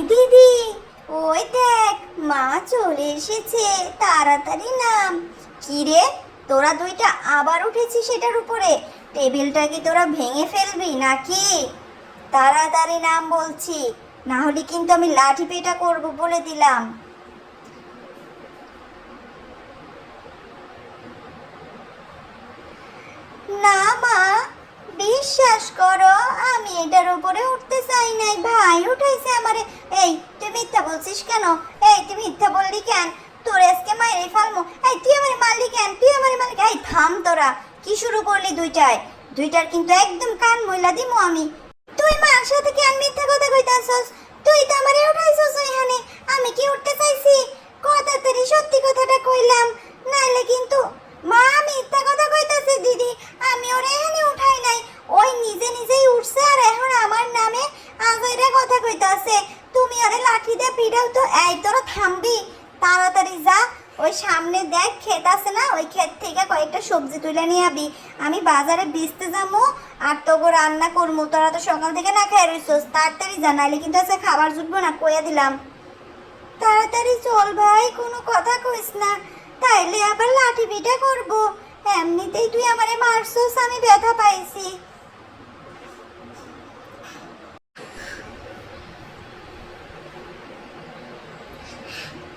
দিদি, ওই দেখ মা চলে এসেছে, তাড়াতাড়ি নাম। কিরে, তোরা দুইটা আবার উঠেছিস সেটার উপরে? টেবিলটা কি তোরা ভেঙে ফেলবি নাকি? তাড়াতাড়ি নাম বলছি, না হলে কিন্তু আমি লাঠি পেটা করব বলে দিলাম। না মা, বিশ্বাস করো আমি এটার উপরে উঠতে চাই নাই, ভাই উঠাইছে আমারে। এই তুই মিথ্যা বলছিস কেন? এই তুই মিথ্যা বললি কেন? তোর আজকে মাইরে ফালমু। এই তুই আমারে মারলি কেন? তুই আমারে মারলি? এই থাম তোরা, কি শুরু করলি দুইটায়? দুইটার কিন্তু একদম কান ময়লা দিমু আমি। তুই মার সাথে কেন মিথ্যা কথা কইতাছস? তুই তো আমারে উঠাইছস ওইখানে, আমি কি উঠতে চাইছি? কথাটারি সত্যি কথাটা কইলাম, নাইলে কিন্তু। মা মিথ্যা কথা কইতাছে দিদি, আমি ওরে এখানে উঠাই নাই। ওই নিজে নিজেই উঠছে আর এখন আমার নামে আজাইরা কথা কইতাছে। তুমি আরে লাঠি দিয়ে পিটাও তো। এই তোরা থামবি? তাড়াতাড়ি যা, ওই সামনে দেখ ক্ষেত আছে না, ওই ক্ষেত থেকে কয়েকটা সবজি তুলে নিয়ে আবি। আমি বাজারে বেচতে যাবো আর তোকে রান্না করবো। তোরা তো সকাল থেকে না খেয়ে রইছস, তাড়াতাড়ি যা, নাইলে কিন্তু আজকে খাবার জুটবো না, কইয়া দিলাম। তাড়াতাড়ি চল ভাই, কোনো কথা কইস না, তাইলে আবার লাঠি পিটা করবো। এমনিতেই তুই আমারে মারছস, আমি ব্যথা পাইছি।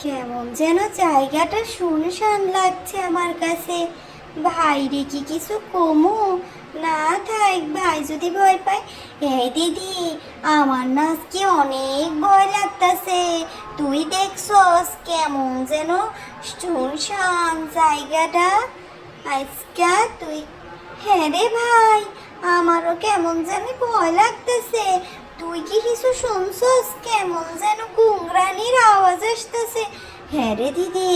কেমন যেন জায়গাটা শুনশান লাগছে আমার কাছে। ভাইরে কি কিছু কমু? না থাক, ভাই যদি ভয় পায়। এই দিদি, আমার না আজকে অনেক ভয় লাগতাছে। তুই দেখছস কেমন যেন শুনশান জায়গাটা আজকা তুই। হ্যাঁ রে ভাই, আমারও কেমন যেন ভয় লাগতেছে। তুই কি কিছু শুনছস? কেমন যেন গুংরানির আওয়াজ আসতেছে। হ্যাঁ রে দিদি,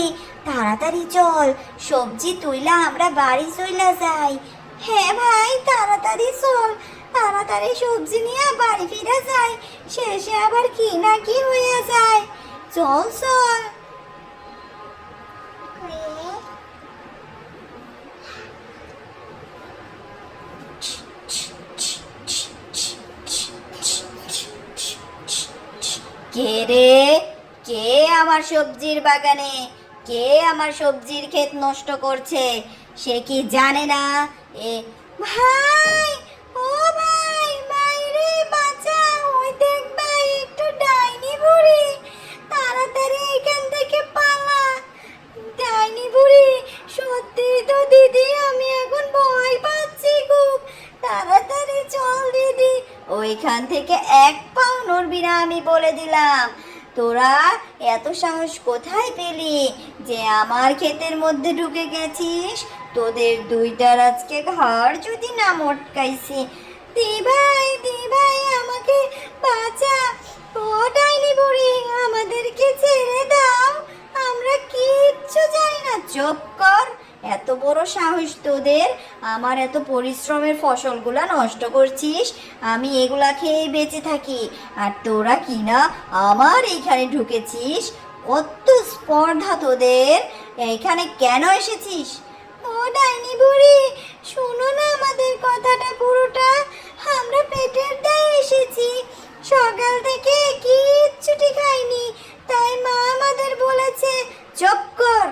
তাড়াতাড়ি চল, সবজি তুইলা আমরা বাড়ি চইলা যাই। হ্যাঁ ভাই, তাড়াতাড়ি চল, তাড়াতাড়ি সবজি নিয়ে বাড়ি ফিরে যাই, শেষে আবার কি না কি হয়ে যায়। চল চল। কে রে? কে আমার সবজির বাগানে, কে আমার সবজির ক্ষেত নষ্ট করছে? সে কি জানে না? এ ভাই, ও ভাই, বাইরে বাঁচা, ওই দেখ ভাই একটু ডাইনি বুড়ি, তাড়াতাড়ি এখান থেকে পালা। ডাইনি বুড়ি, সত্যি তো দিদি, আমি এখন ভয় পাচ্ছি খুব। তাড়াতাড়ি চল দিদি, ওইখান থেকে এক পাও নড়বি না, আমি বলে দিলাম। তোরা এত সাহস কোথায় পেলি যে আমার ক্ষেতের মধ্যে ঢুকে গেছিস? তোদের দুইটার আজকে ঘর যদি না মটকাইছি। দি ভাই আমাকে বাঁচা। ও ডাইনি বুড়ি, আমাদেরকে ছেড়ে দাও, আমরা কিচ্ছু জানি না। চুপ কর, এত বড় সাহস তোদের? আমার এত পরিশ্রমের ফসলগুলা নষ্ট করছিস? আমি এগুলা খেয়েই বেঁচে থাকি, আর তোরা কি না আমার এইখানে ঢুকেছিস? কত স্পর্ধা তোদের! এইখানে কেন এসেছিস? ও ডাইনি বুড়ি, শোনো না আমাদের কথাটা পুরোটা। আমরা পেটের দায়ে এসেছি, সকাল থেকে কিচ্ছুটি খাইনি, তাই মা আমাদের বলেছে। চুপ কর,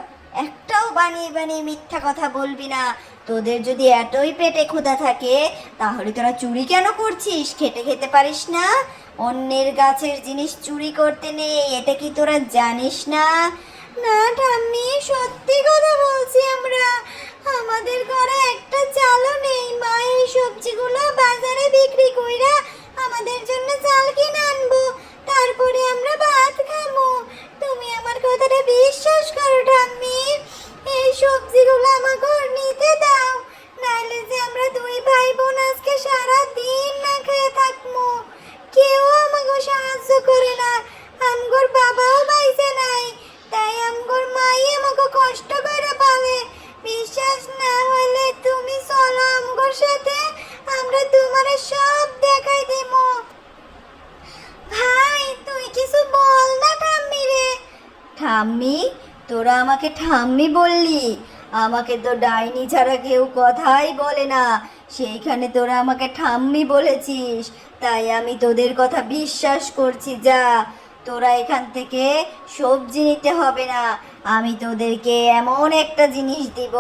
একটাও বানিয়ে বানিয়ে মিথ্যা কথা বলবি না। তোদের যদি এতই পেটে ক্ষুধা থাকে, তাহলে তোরা চুরি কেন করছিস? খেটে খেতে পারিস না? অন্যের গাছের জিনিস চুরি করতে নেই, এটা কি তোরা জানিস না? না ঠাম্মি, সত্যি কথা বলছি আমরা। আমাদের ঘরে একটা চালও নেই, মা এই সবজিগুলো বাজারে বিক্রি কইরা আমাদের জন্য চাল কিনে আনবো, তারপরে আমরা ভাত খাবো। তুমি আমার কথাটা বিশ্বাস করো ঠাম্মি, এই সবজিগুলো আমার ঘর নিতে দাও, নাইলে যে আমরা দুই ভাই বোন আজকে সারা দিন না খেয়ে থাকবো। কেউ আমাকে সাহায্য করে না, আমগোর বাবাও বাইসে নাই, তাই আমগোর মাই আমাকে কষ্ট করে পাবে। বিশ্বাস না হলে তুমি চলো আমগোর সাথে, আমরা তোমার সব দেখাই দেবো। ভাই তুই কিছু বল না ঠাম্মি রে। ঠাম্মি? তোরা আমাকে ঠাম্মি বললি? আমাকে তো ডাইনি ছাড়া কেউ কথাই বলে না, সেইখানে তোরা আমাকে ঠাম্মি বলেছিস, তাই আমি তোদের কথা বিশ্বাস করছি। যা, তোরা এখান থেকে সবজি নিতে হবে না। আমি তোদেরকে এমন একটা জিনিস দিব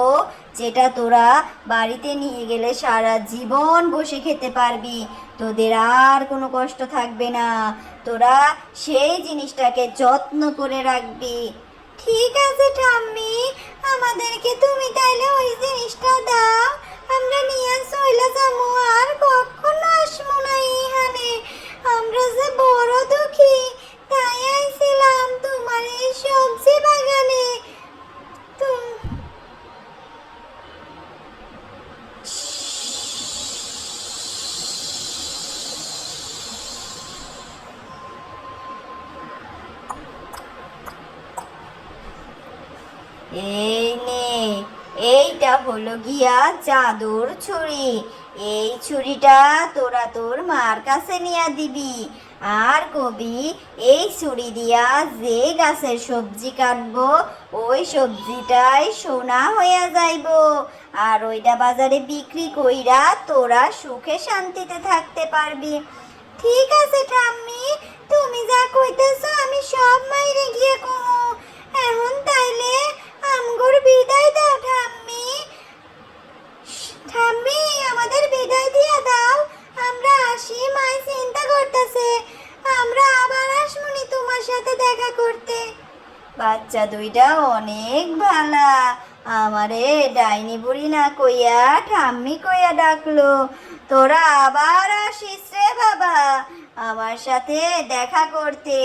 যেটা তোরা বাড়িতে নিয়ে গেলে সারা জীবন বসে খেতে পারবি। তোদের আর কোনো কষ্ট থাকবে না। তোরা সেই জিনিসটাকে যত্ন করে রাখবি। ঠিক আছে ঠাম্মি, আমাদেরকে তুমি তাইলে ওই জিনিসটা দাও, আমরা নিয়ে চইলা যাবো, আর কখনো আসবো না এইখানে। আমরা যে বড় দুঃখী, তাই আইছিলাম তোমার এই সবজি বাগানে। তুম এই নে, এইটা হলো গিয়া জাদুর ছুরি। এই ছুরিটা তোরা তোর মার কাছে নিয়ে দিবি, আর কবি এই ছুরি দিয়া যে গাছের সবজি কাটবো ওই সবজিটাই সোনা হইয়া যাইবো, আর ওইটা বাজারে বিক্রি কইরা তোরা সুখে শান্তিতে থাকতে পারবি। ঠিক আছে ঠাম্মি, তুমি যা কইতেছো আমি সব মাইরে গিয়ে কমু। এখন তাইলে আমগোর বিদায় দাও ঠাম্মি। ঠাম্মি, আমাদের বিদায় দিয়া দাও, আমরা আসি, মাই চিন্তা করতেছে। আমরা আবার আসমুনি তোমার সাথে দেখা করতে। বাচ্চা দুইটা অনেক ভালা, আমারে ডাইনি বুড়ি না কইয়া ঠাম্মি কইয়া ডাকলো। তোরা আবার আসিস রে বাবা আমার সাথে দেখা করতে।